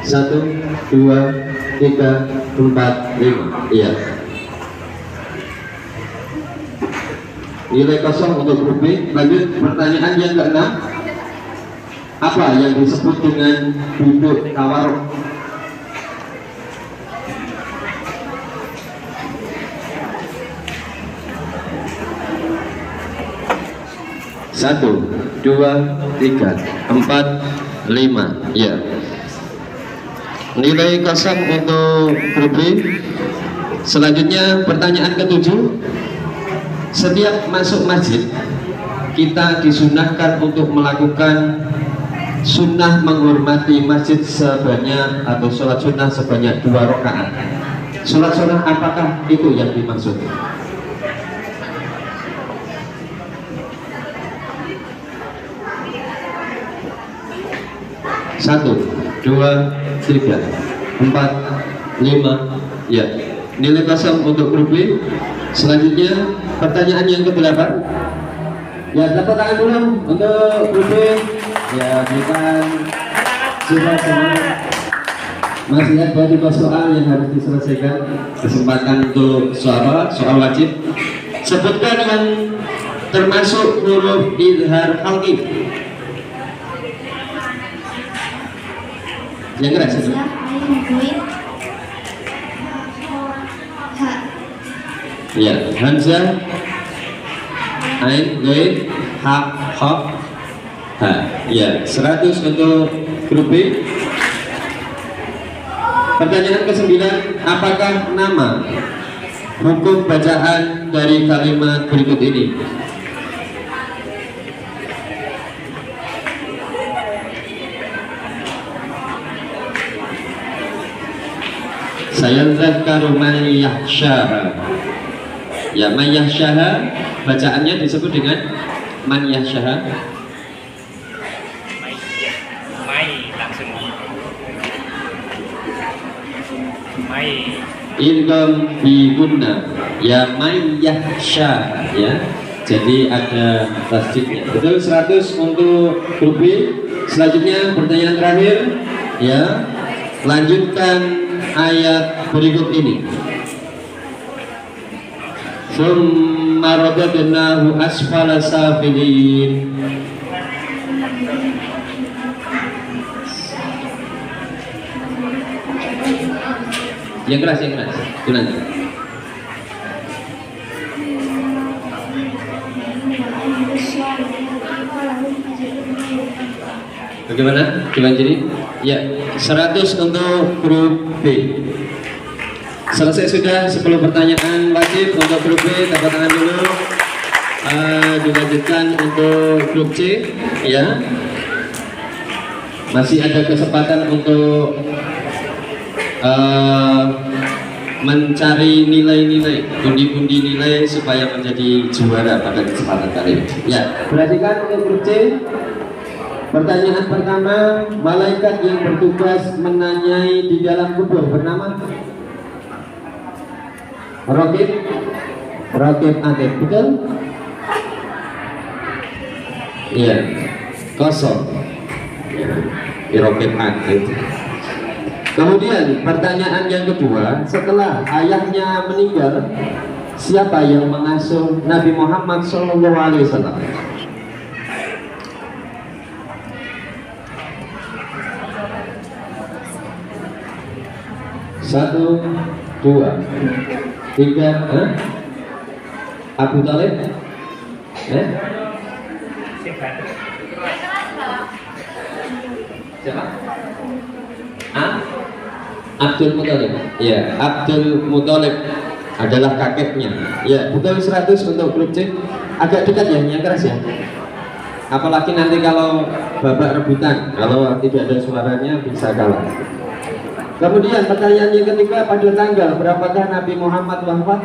1, 2, 3, 4, 5. Iya. Nilai kosong untuk grup B. Lanjut pertanyaan yang ke-6. Apa yang disebut dengan duduk tawaruk? Satu, 2, 3, 4, 5. Ya. Nilai kosong untuk grup B. Selanjutnya pertanyaan ke-7. Setiap masuk masjid kita disunahkan untuk melakukan sunnah menghormati masjid sebanyak atau sholat sunnah sebanyak 2 rakaat. Sholat sunnah apakah itu yang dimaksud? 1, 2, 3, 4, 5. Ya. Nilai kosong untuk grup B. Selanjutnya pertanyaan yang ke-8. Ya, tepuk tangan dulu untuk grup B. Ya, bukan sudah semua. Masih ada 2 soal yang harus diselesaikan. Kesempatan untuk soal wajib. Sebutkan yang termasuk huruf izhar khalqi. Yang keras itu. Ya, hamzah, ain, ghain, ha, kha, ha. Ya, 100 untuk grup B. Pertanyaan ke-9, apakah nama hukum bacaan dari kalimat berikut ini? Sayadzakkaru man yakhshaha. Ya, man yakhshaha bacaannya disebut dengan man yakhshaha. Mai langsung. Mai. Idgham bi gunna. Ya, man yakhsha, ya. Jadi ada tasdidnya. Betul, 100 untuk grup B. Selanjutnya pertanyaan terakhir, ya. Lanjutkan ayat berikut ini. Summa radadnahu asfala safilin. Yang keras, itu nanti. Bagaimana? Coba jadi. Ya, 100 untuk grup B. Selesai sudah 10 pertanyaan wajib untuk grup B. Tepuk tangan dulu. Dilanjutkan untuk grup C, ya. Masih ada kesempatan untuk mencari nilai-nilai, pundi-pundi nilai supaya menjadi juara pada kesempatan kali ini. Ya, perhatikan untuk grup C. Pertanyaan pertama, malaikat yang bertugas menanyai di dalam kubur bernama Raqib. Raqib Atid, betul? Iya, kosong. Raqib Atid. Kemudian pertanyaan yang kedua, setelah ayahnya meninggal, siapa yang mengasuh Nabi Muhammad SAW? Satu, 2, 3, Abu Talib, siapa? Abdul Muthalib. Ya, Abdul Muthalib adalah kakeknya. Ya, betul, 100 untuk grup C. Agak dekat ya, yang keras ya. Apalagi nanti kalau babak rebutan, kalau tidak ada suaranya bisa kalah. Kemudian pertanyaan yang ketiga, pada tanggal berapakah Nabi Muhammad wafat?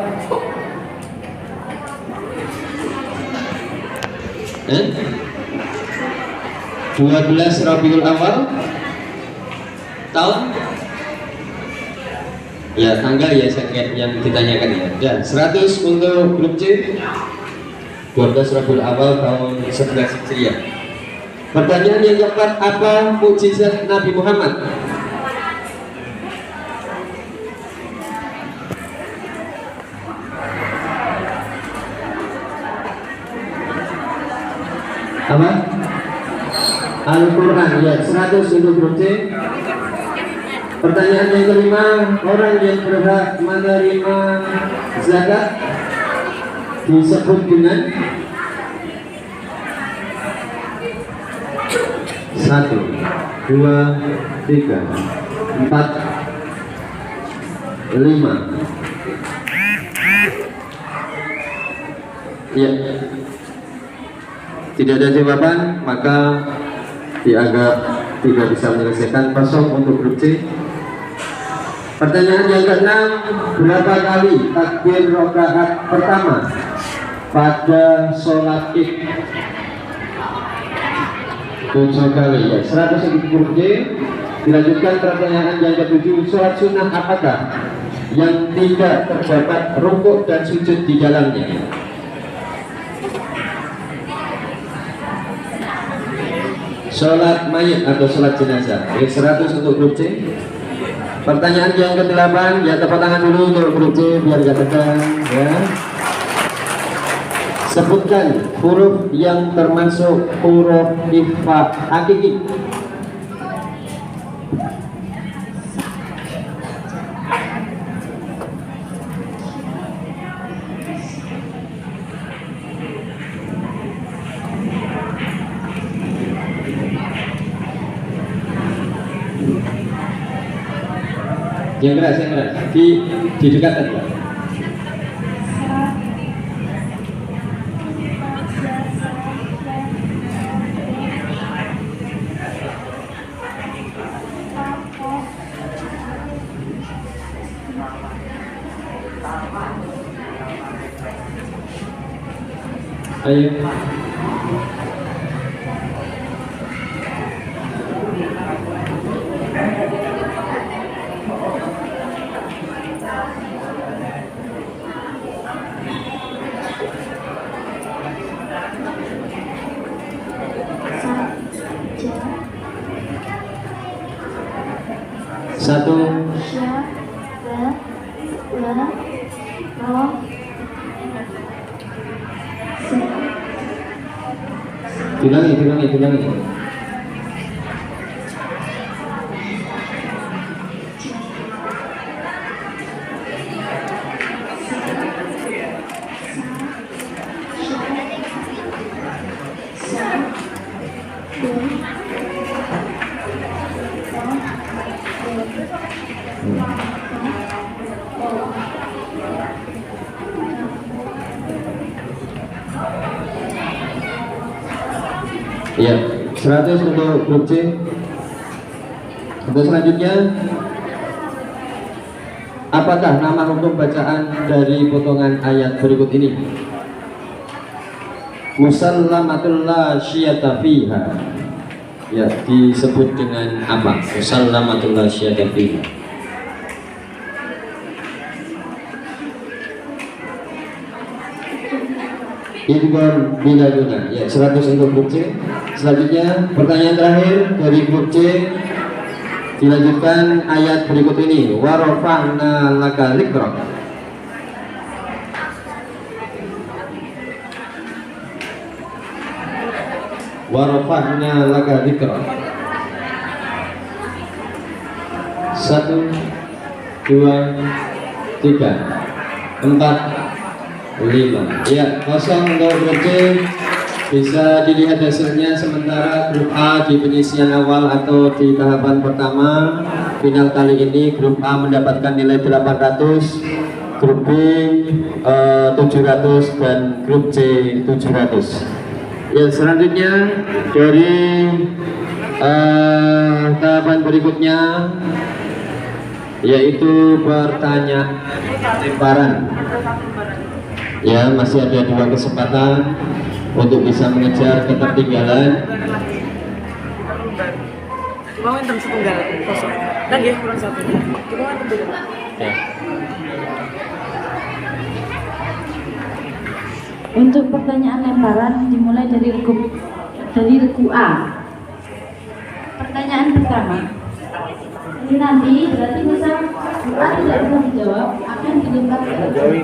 12 Rabiul Awal tahun? Ya, tanggal ya yang ditanyakan ya. Dan 100 untuk grup C. 12 Rabiul Awal tahun 11 Hijriah. Pertanyaan yang keempat, apa mukjizat Nabi Muhammad? Apa? Al-Quran. Ya, 100 untuk grup C. Pertanyaan yang kelima, orang yang berhak menerima zakat disebut dengan 1, 2, 3, 4, 5. Ya, tidak ada jawaban, maka dianggap tidak bisa menyelesaikan. Kosong untuk grup C. Pertanyaan yang keenam, berapa kali takbir rakaat pertama pada sholat Id? 7 kali. Ya, 100 untuk grup C. Dilanjutkan pertanyaan yang ketujuh, sholat sunnah apakah yang tidak terdapat rukuk dan sujud di dalamnya? Sholat mayit atau sholat jenazah. 100 untuk grup C. Pertanyaan yang ke-8, ya tepuk tangan dulu untuk grup C biar gak tegang ya. Sebutkan huruf yang termasuk huruf ikhfa hakiki. Yang keras, di dekat tadi. Ayo. Satu. Tulangi. Ya, 100 untuk grup C. Untuk selanjutnya, apakah nama hukum bacaan dari potongan ayat berikut ini? Musallamatul la syiyata fiha. Ya, disebut dengan apa? Musallamatul la syiyata fiha. Idgham bila guna. Ya, 100 untuk grup C. Selanjutnya pertanyaan terakhir dari grup C. Dilanjutkan ayat berikut ini. Wa rafa'na laka dzikrak. Wa rafa'na laka dzikrak. 1, 2, 3, 4, 5. Ya, kosong untuk grup C. Bisa dilihat hasilnya. Sementara grup A di penyisian awal atau di tahapan pertama final kali ini, grup A mendapatkan nilai 800, grup B 700 dan grup C 700. Ya, selanjutnya dari tahapan berikutnya yaitu pertanyaan lemparan. Ya, masih ada 2 kesempatan untuk bisa mengejar ketertinggalan. Mau enten setunggal kosong. Lagi kurang 1. Kita enten dulu. Ya. Untuk pertanyaan lemparan dimulai dari regu A. Pertanyaan pertama. Ini nanti berarti misal A tidak bisa dijawab akan dilempar ke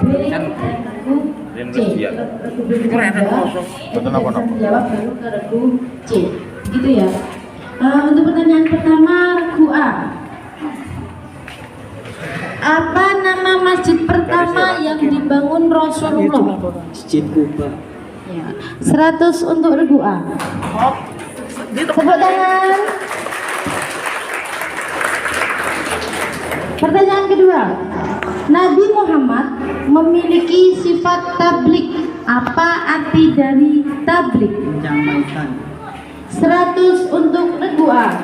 B dan regu Yang C. bersedia. Regu B berdasar jawab baru ke regu C. Gitu ya. Untuk pertanyaan pertama, regu A. Apa nama masjid pertama yang dibangun Rasulullah? Masjid Kuba. Ya. 100 untuk regu A. Tepuk tangan. Pertanyaan kedua, Nabi Muhammad memiliki sifat tablik. Apa arti dari tablik? Menyampaikan. 100 untuk regu A.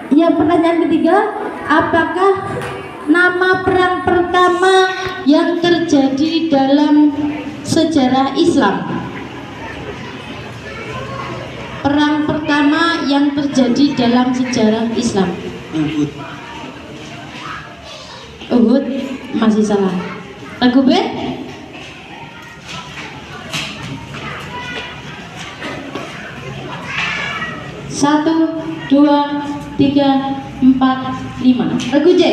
Yang pertanyaan ketiga, apakah nama perang pertama yang terjadi dalam sejarah Islam? Perang pertama yang terjadi dalam sejarah Islam. Uhud. Uhud, masih salah. Regu B? Satu, dua, tiga, empat, lima. Regu J.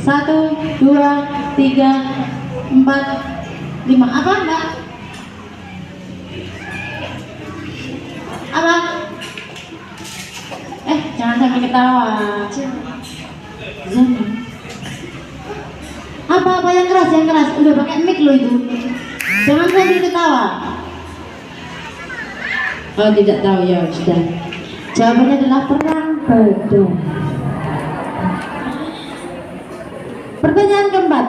Satu, dua, tiga, empat, lima. Apa enggak? Apa? Jangan sampai ketawa. Jangan. Apa yang keras, yang keras? Udah pakai mic lo itu. Jangan sambil ketawa. Oh, tidak tahu, ya sudah. Jawabannya adalah perang Badar. Pertanyaan keempat,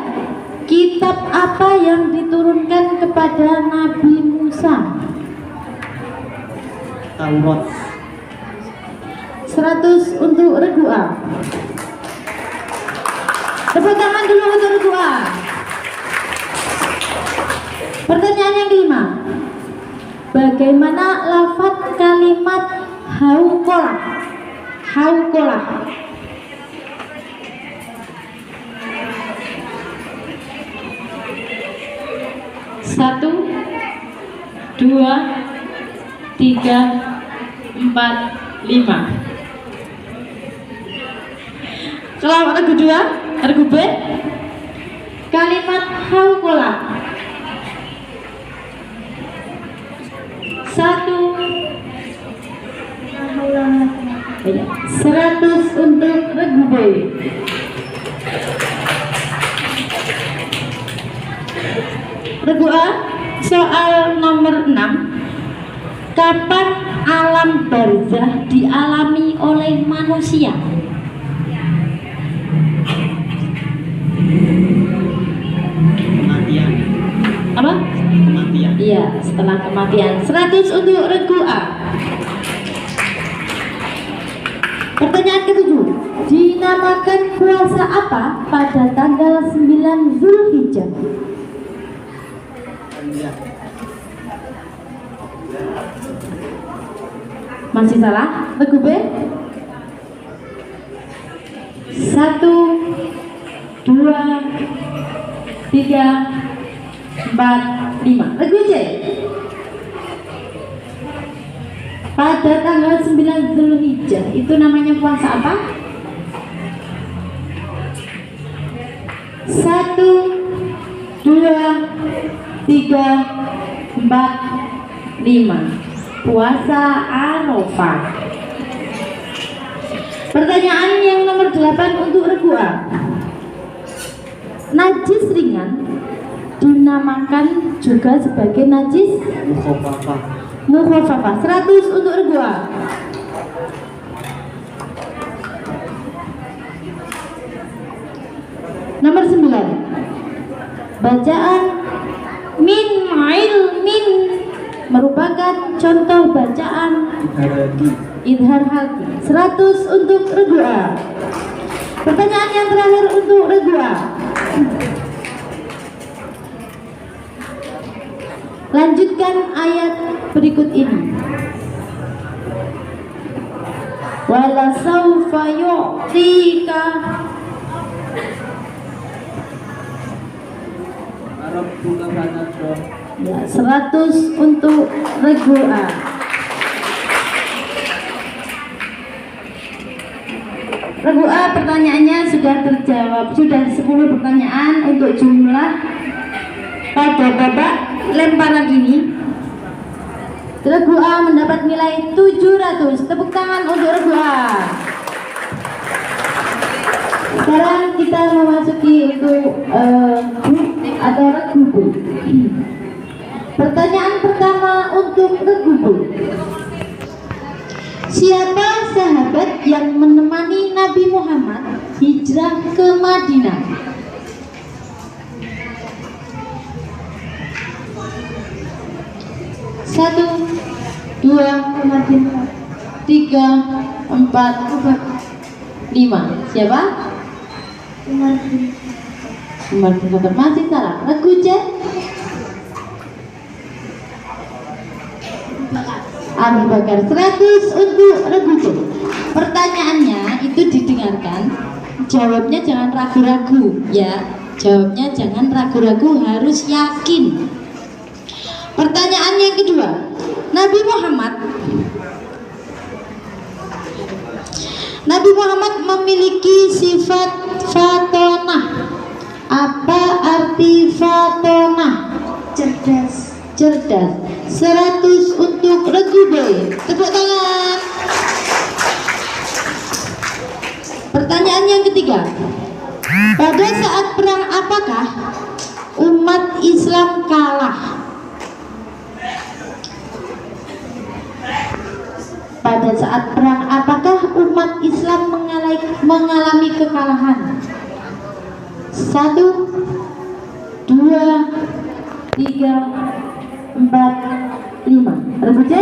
kitab apa yang diturunkan kepada Nabi Musa? Taurat. 100 untuk regu A. Tepuk tangan dulu untuk regu A. Pertanyaan yang kelima, bagaimana lafaz kalimat hauqolah? Hauqolah. Satu, dua, tiga, empat, lima. Kalau regu dua, regu B, kalimat hauqolah. Satu, 100 untuk regu B. Regu A, soal nomor 6. Kapan alam barzah dialami oleh manusia? Kematian. Apa? Kematian. Iya, setelah kematian. 100 untuk regu A. Pertanyaan ketujuh, dinamakan puasa apa pada tanggal 9 Zulhijjah? Masih salah? Regu B? 1, 2, 3, 4, 5. Regu C? Pada tanggal 9 Zulhijjah itu namanya puasa apa? 1, 2, 3, 4, 5. Puasa Arafah. Pertanyaan yang nomor 8 untuk regu A. Najis ringan dinamakan juga sebagai najis mukhafafah. 100 untuk regu A. Nomor 9. Bacaan min ilmin merupakan contoh bacaan idhar halki. 100 untuk regu A. Pertanyaan yang terakhir untuk regu A. Lanjutkan ayat berikut ini. Wala saufa yu'tika ya, 100 untuk regu A. Regu A pertanyaannya sudah terjawab. Sudah 10 pertanyaan untuk jumlah pada babak lemparan ini. Regu A mendapat nilai 700. Tepuk tangan untuk Regu A. Sekarang kita memasuki untuk grup atau regu B. Pertanyaan pertama untuk regu B. Siapa sahabat yang menemani Nabi Muhammad hijrah ke Madinah? Satu, dua, tiga, empat, lima. Siapa? Umar bin Khattab. Masih salah. Regu C. Abu Bakar. 100 untuk regu C. Pertanyaannya itu didengarkan. Jawabnya jangan ragu-ragu ya. Jawabnya jangan ragu-ragu, harus yakin. Pertanyaan yang kedua. Nabi Muhammad memiliki sifat fatonah. Apa arti fatonah? Cerdas. 100 untuk regu B. Tepuk tangan. Pertanyaan yang ketiga. Pada saat perang apakah umat Islam kalah? Pada saat perang apakah umat Islam mengalami kekalahan? 1, 2, 3, 4, 5. Regu C?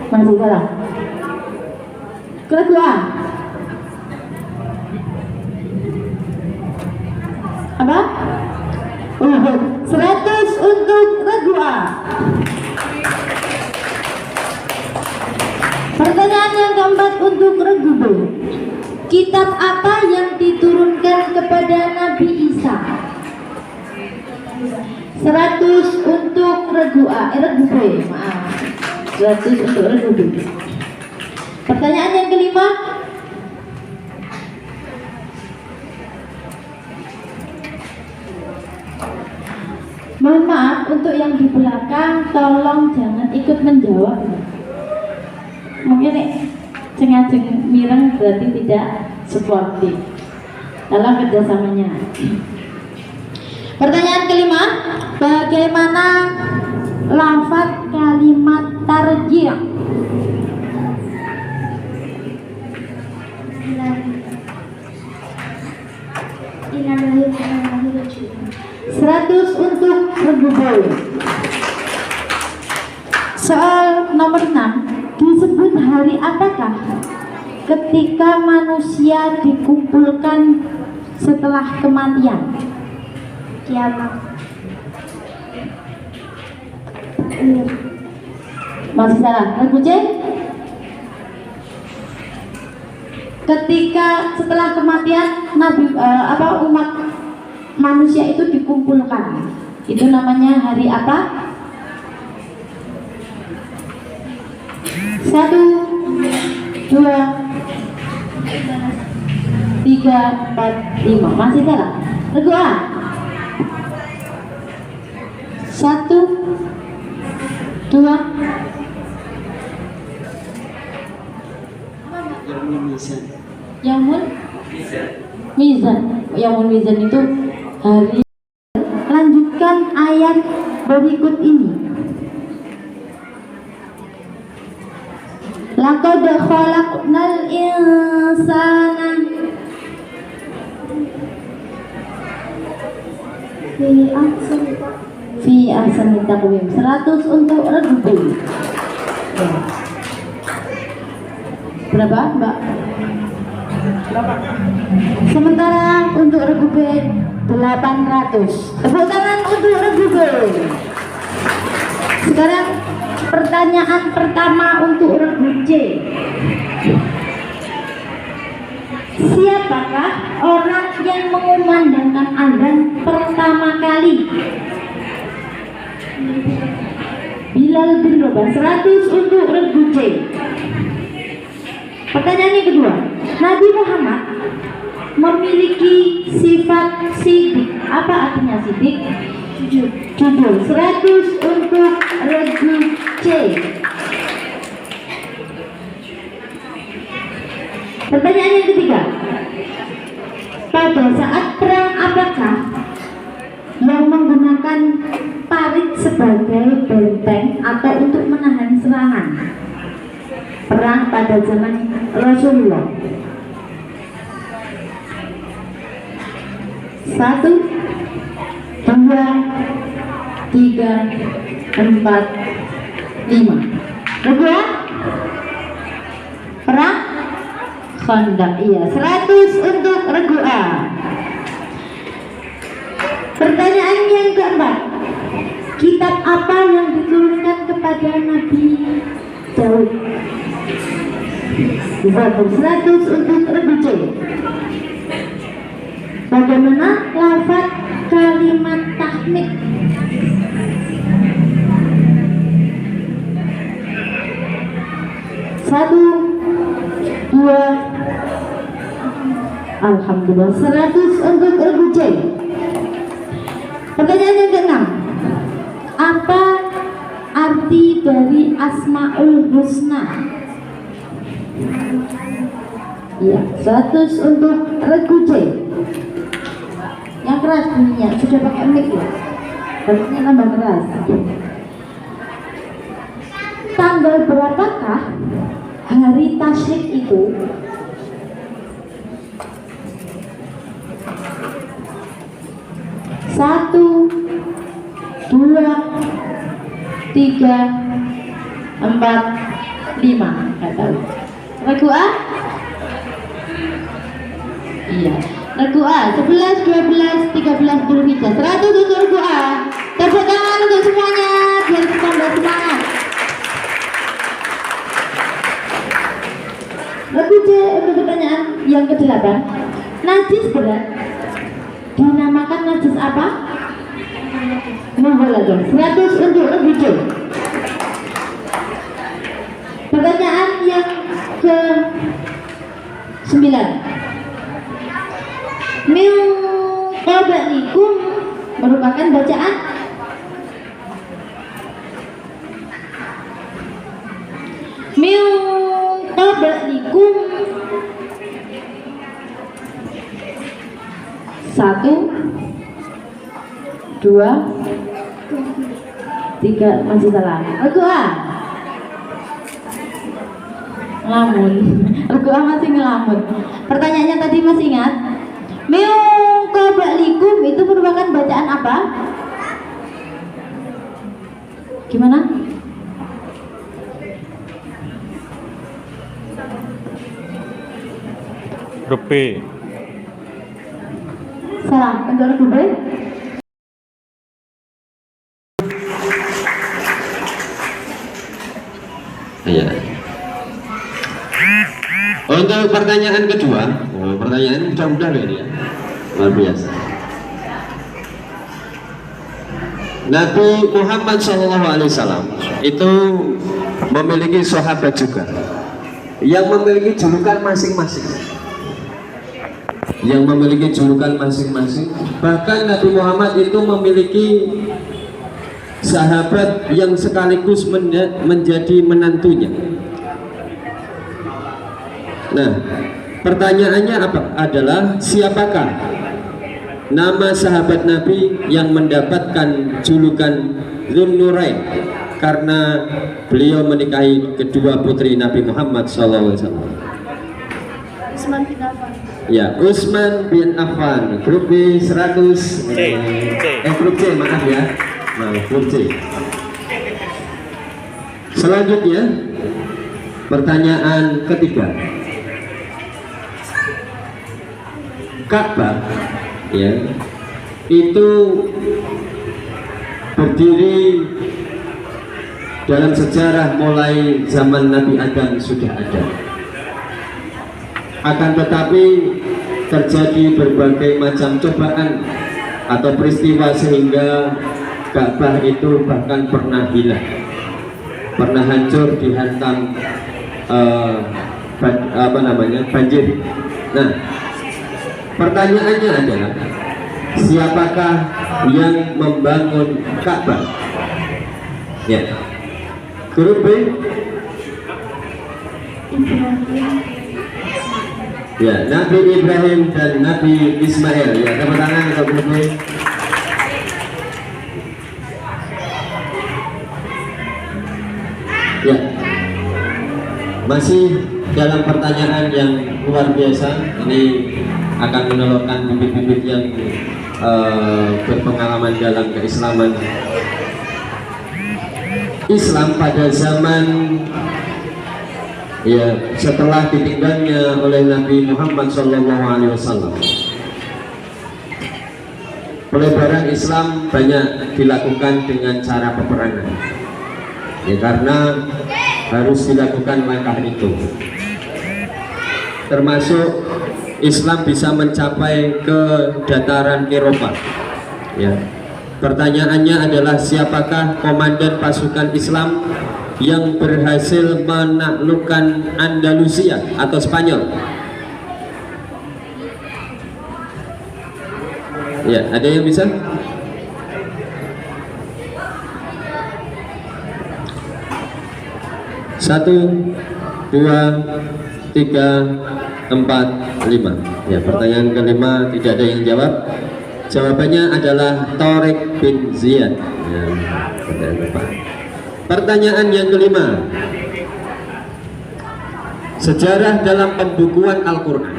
Masih salah. Regu A? Apa? 100 untuk regu A. Pertanyaan yang keempat untuk regu B. Kitab apa yang diturunkan kepada Nabi Isa? 100 untuk regu A, regu B, maaf. 100 untuk regu B. Pertanyaan yang kelima. Mohon maaf untuk yang di belakang, tolong jangan ikut menjawab. Mungkin sengaja mireng berarti tidak sportif dalam kerjasamanya. Pertanyaan kelima, bagaimana lafaz kalimat tarjih? Seratus untuk regu B. Soal nomor 6. Disebut hari apakah ketika manusia dikumpulkan setelah kematian? Kiamat. Masih salah. Regu C? Ketika setelah kematian umat manusia itu dikumpulkan, itu namanya hari apa? 1, 2, 3, 4, 5. Masih salah. Regu A? 1, 2. Yaumul Mizan itu hari. Lanjutkan ayat berikut ini. Laqad khalaqnal insana fi ahsani taqwim. 100 untuk regu B. Berapa, Mbak? Sementara untuk regu B 800. Tepuk tangan untuk regu B. Sekarang pertanyaan pertama untuk regu C. Siapakah orang yang mengumandangkan azan pertama kali? Bilal bin Rabah. 100 untuk regu C. Pertanyaan yang kedua, Nabi Muhammad memiliki sifat sidik. Apa artinya sidik? Jujur. 100 untuk regu C. Pertanyaan yang ketiga, pada saat perang apakah yang menggunakan parit sebagai benteng atau untuk menahan serangan? Perang pada zaman Rasulullah. 1, 2, 3, 4, 5. Kedua, perang Khandaq. Iya, 100 untuk regu A. Pertanyaan yang keempat, kitab apa yang diturunkan kepada Nabi Daud? 100 untuk regu C. Bagaimana lafaz kalimat tahmid? Satu, dua, alhamdulillah, 100 untuk regu C. Pertanyaan yang keenam, apa arti dari Asmaul Husna? Ya, 100 untuk regu C. Yang keras bunyinya, sudah pakai mic ya? Harusnya tambah keras. Tanggal berapakah hari tasyrik itu? 1, 2, 3, 4, 5. Nggak tahu. Regu A? Iya. Regu A 11, 12, 13 Dzulhijjah. 100 untuk regu A. Tepuk tangan untuk semuanya biar tambah semangat. Regu C untuk pertanyaan yang ke-8. Najis berat dinamakan najis apa? Mughalladhah. 100 untuk regu C. Pertanyaan yang ke-9. Min qablikum merupakan bacaan min qablikum. 1, 2, 3, masih salah. Regu A ngelamun. Regu A masih ngelamun. Pertanyaannya tadi masih ingat? Min qablikum itu merupakan bacaan apa? Gimana? Huruf B. Salah, untuk regu B. Iya. Untuk pertanyaan kedua, pertanyaan mudah-mudahan loh ini ya, luar biasa. Nabi Muhammad SAW itu memiliki sahabat juga yang memiliki julukan masing-masing. Bahkan Nabi Muhammad itu memiliki sahabat yang sekaligus menjadi menantunya. Nah, pertanyaannya adalah siapakah nama sahabat Nabi yang mendapatkan julukan Dzun-Nurain karena beliau menikahi kedua putri Nabi Muhammad SAW? Utsman bin Affan. Ya, Utsman bin Affan. Grup B 100. Grup C, maaf ya. Nah, grup C. Selanjutnya, pertanyaan ketiga. Ka'bah ya itu berdiri dalam sejarah mulai zaman Nabi Adam sudah ada. Akan tetapi terjadi berbagai macam cobaan atau peristiwa sehingga Ka'bah itu bahkan pernah hilang. pernah hancur dihantam banjir. Nah, pertanyaannya adalah siapakah yang membangun Ka'bah? Ya. Grup B. Ya, Nabi Ibrahim dan Nabi Ismail. Ya, tepuk tangan untuk grup B. Ya, masih dalam pertanyaan yang luar biasa. Ini akan menolongkan bibit-bibit yang berpengalaman dalam keislaman. Islam pada zaman setelah ditinggalnya oleh Nabi Muhammad SAW, pelebaran Islam banyak dilakukan dengan cara peperangan. Karena harus dilakukan langkah itu, termasuk Islam bisa mencapai ke dataran Eropa. Pertanyaannya adalah siapakah komandan pasukan Islam yang berhasil menaklukkan Andalusia atau Spanyol? Ada yang bisa? Satu, dua, tiga, empat, lima. Pertanyaan kelima tidak ada yang jawab. Jawabannya adalah Tariq bin Ziyad. Pertanyaan yang kelima, sejarah dalam pembukuan Al-Quran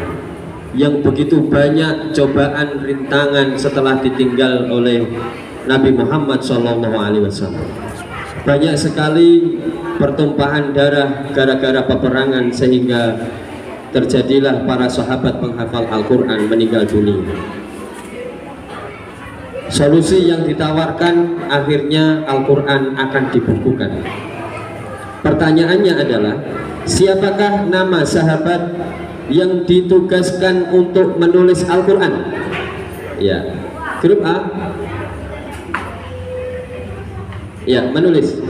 yang begitu banyak cobaan rintangan setelah ditinggal oleh Nabi Muhammad SAW. Banyak sekali pertumpahan darah gara-gara peperangan, sehingga terjadilah para sahabat penghafal Al-Quran meninggal dunia. Solusi yang ditawarkan, akhirnya Al-Quran akan dibukukan. Pertanyaannya adalah, siapakah nama sahabat yang ditugaskan untuk menulis Al-Quran? Grup A. Menulis.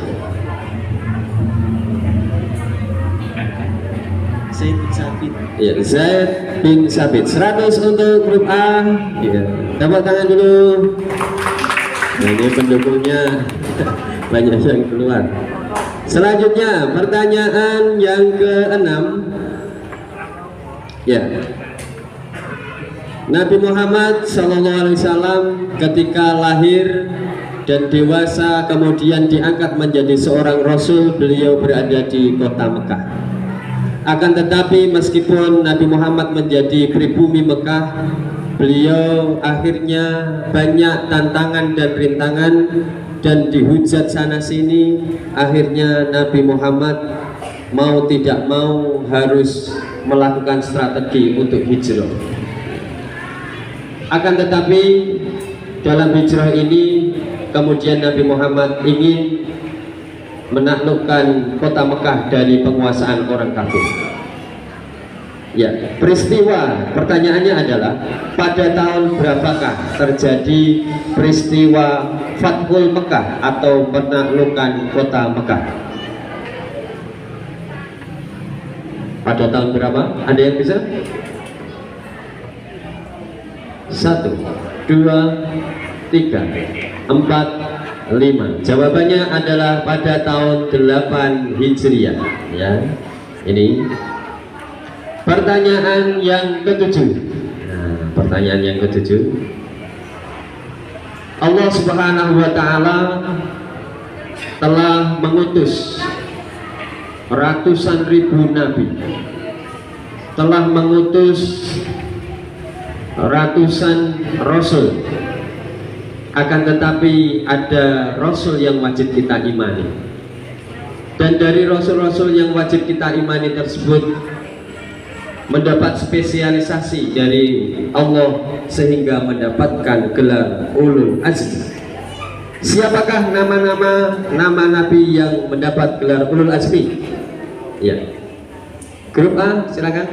Zaid bin Sabit. 100 untuk grup A. Tepuk tangan dulu. Nah, ini pendukungnya banyak yang keluar. Selanjutnya pertanyaan yang ke-6. Nabi Muhammad SAW ketika lahir dan dewasa kemudian diangkat menjadi seorang rasul, beliau berada di kota Mekah. Akan tetapi meskipun Nabi Muhammad menjadi pribumi Mekah, beliau akhirnya banyak tantangan dan rintangan dan dihujat sana sini. Akhirnya Nabi Muhammad mau tidak mau harus melakukan strategi untuk hijrah. Akan tetapi dalam hijrah ini kemudian Nabi Muhammad ingin menaklukkan kota Mekah dari penguasaan orang kafir. Peristiwa pertanyaannya adalah pada tahun berapakah terjadi peristiwa Fathul Mekah atau penaklukan kota Mekah? Pada tahun berapa? Ada yang bisa? 1, 2, 3, 4, 5. Jawabannya adalah pada tahun 8 Hijriah. Ini pertanyaan yang ke-7. Pertanyaan yang ke-7. Allah Subhanahu wa Ta'ala telah mengutus ratusan ribu nabi, telah mengutus ratusan rasul. Akan tetapi ada rasul yang wajib kita imani, dan dari rasul-rasul yang wajib kita imani tersebut mendapat spesialisasi dari Allah sehingga mendapatkan gelar ulul azmi. Siapakah nama nabi yang mendapat gelar ulul azmi? Grup A, silakan.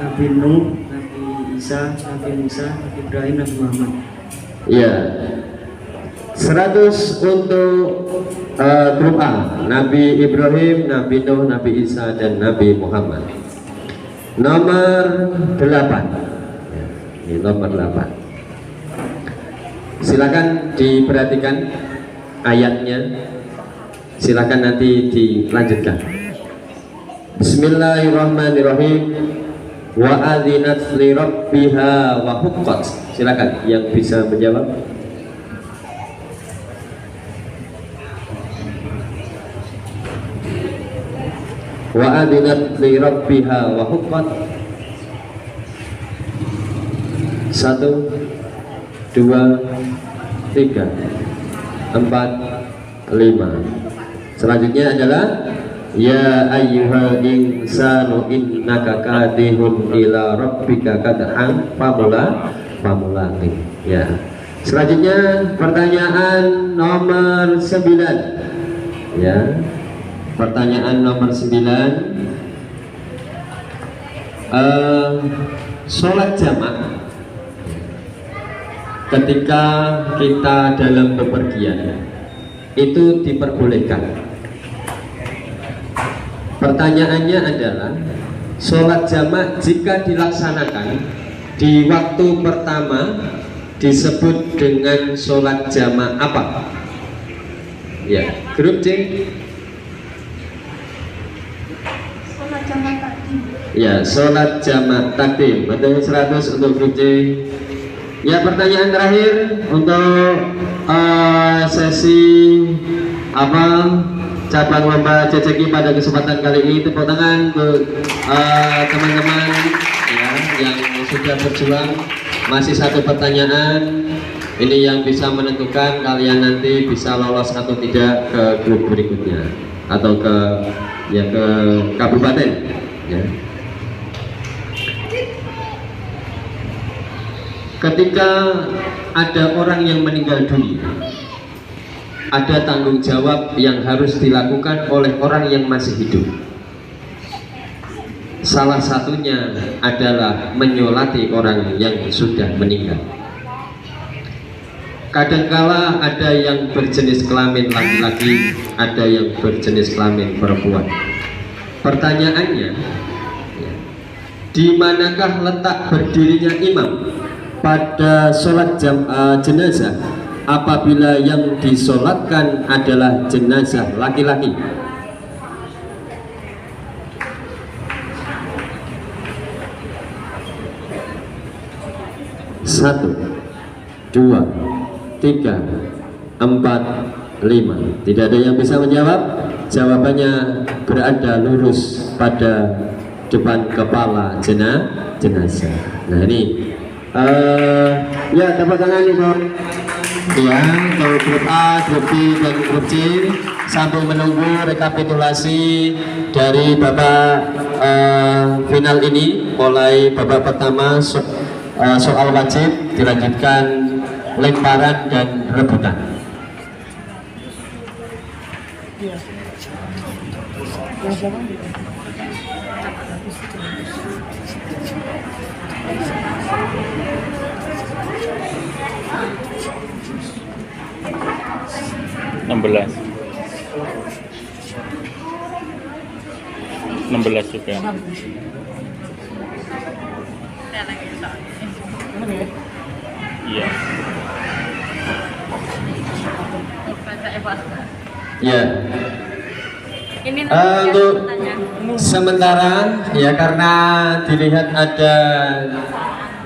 Nabi Nuh, Nabi Isa, Nabi Musa, Nabi Ibrahim, Nabi Muhammad. 100 untuk grup A, Nabi Ibrahim, Nabi Nuh, Nabi Isa, dan Nabi Muhammad. Nomor 8. Ini nomor 8. Silakan diperhatikan ayatnya. Silakan nanti dilanjutkan. Bismillahirrahmanirrahim. Wa adzinat li rabbiha wa huqqat. Silakan yang bisa menjawab. Wa adzinat li rabbiha wa huqqat. 1 2 3 4 5. Selanjutnya adalah ya ayyuhal insanu innaka kadihun ila rabbika kadhan famulaqih. Ya. Selanjutnya pertanyaan nomor 9. Ya. Pertanyaan nomor 9. Sholat jamak ketika kita dalam bepergian itu diperbolehkan. Pertanyaannya adalah sholat jamak jika dilaksanakan di waktu pertama disebut dengan sholat jamak apa? Ya, grup C. Ya, sholat jamak takdim. Betul, 100 untuk grup C. Ya, pertanyaan terakhir untuk sesi cabang lomba CCQ pada kesempatan kali ini. Tepuk tangan untuk teman-teman ya, yang sudah berjuang. Masih 1 pertanyaan. Ini yang bisa menentukan kalian nanti bisa lolos atau tidak ke grup berikutnya atau ke kabupaten. Ya. Ketika ada orang yang meninggal dunia, ada tanggung jawab yang harus dilakukan oleh orang yang masih hidup. Salah satunya adalah menyolati orang yang sudah meninggal. Kadangkala ada yang berjenis kelamin laki-laki, ada yang berjenis kelamin perempuan. Pertanyaannya, di manakah letak berdirinya imam pada sholat jenazah apabila yang disolatkan adalah jenazah laki-laki? Satu, 2, 3, 4, 5. Tidak ada yang bisa menjawab. Jawabannya berada lurus pada depan kepala jenazah. Nah ini ya, tepuk tangan untuk ya, untuk grup A, grup B, dan grup C sambil menunggu rekapitulasi dari babak final ini. Mulai babak pertama soal wajib, dilanjutkan lemparan dan rebutan. Belas 16 juga. Iya. Ya. Untuk sementara ya, karena dilihat ada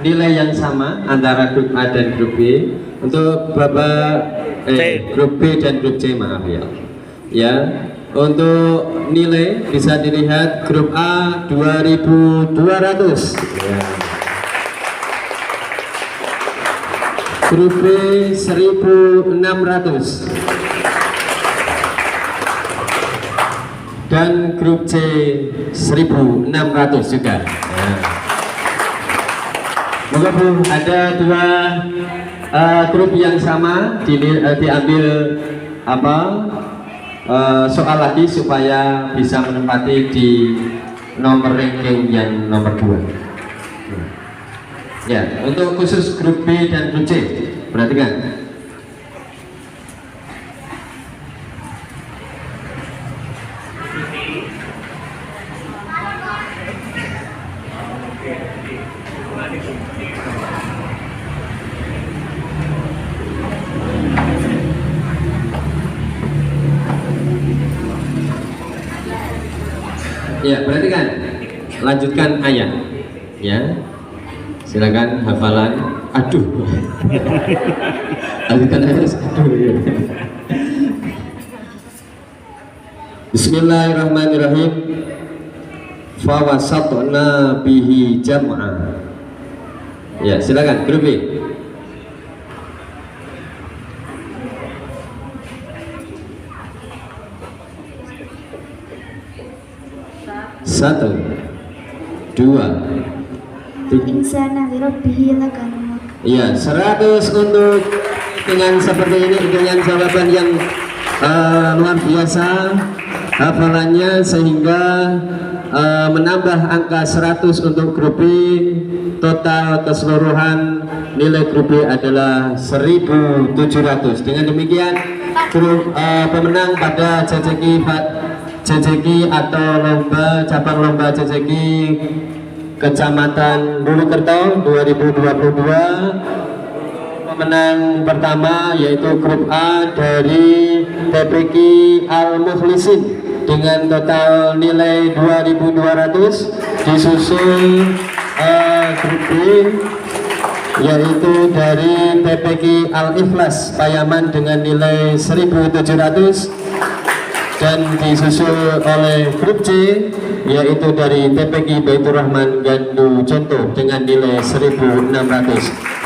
nilai yang sama antara grup A dan grup B. Untuk grup B dan grup C, maaf ya. Ya, untuk nilai bisa dilihat grup A 2200. Ya. Grup B 1600. Dan grup C 1600 juga. Ya. Moga Bu, ada 2 grup yang sama diambil soal lagi supaya bisa menempati di nomor ranking yang nomor 2. Ya, untuk khusus grup B dan grup C, perhatikan. Ya, perhatikan. Lanjutkan ayat. Ya. Silakan hafalan. Aduh. Lanjutkan ayat. Aduh. Ya. Bismillahirrahmanirrahim. Fawasatna bihi jam'a. Ya, silakan grup B. Satu, dua, tiga. Insana lirabbihi lakanut. Iya, 100 untuk dengan seperti ini, dengan jawaban yang luar biasa hafalannya, sehingga menambah angka 100 untuk grup B. Total keseluruhan nilai grup B adalah 1.700. Dengan demikian grup pemenang pada JJK atau cabang lomba JJK Kecamatan Bulukerto 2022, pemenang pertama yaitu grup A dari TPQ Al-Mukhlisin dengan total nilai 2.200, disusul grup B yaitu dari TPQ Al-Ikhlas Payaman dengan nilai 1.700, dan disusul oleh grup C yaitu dari TPQ Baitur Rahman Gandu Contoh dengan nilai 1.600.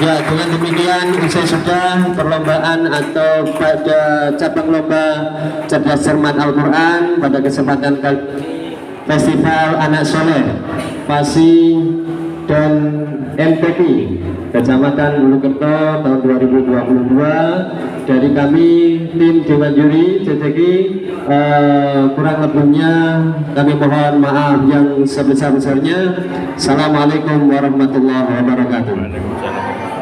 Ya, dengan demikian usai sudah perlombaan atau pada cabang lomba cerdas cermat Al-Quran pada kesempatan Festival Anak Soleh Pasi dan MPP Kecamatan Bulukerto tahun 2022. Dari kami tim Dewan Juri JJK, kurang lebihnya kami mohon maaf yang sebesar-besarnya. Assalamualaikum warahmatullahi wabarakatuh. Waalaikumsalam.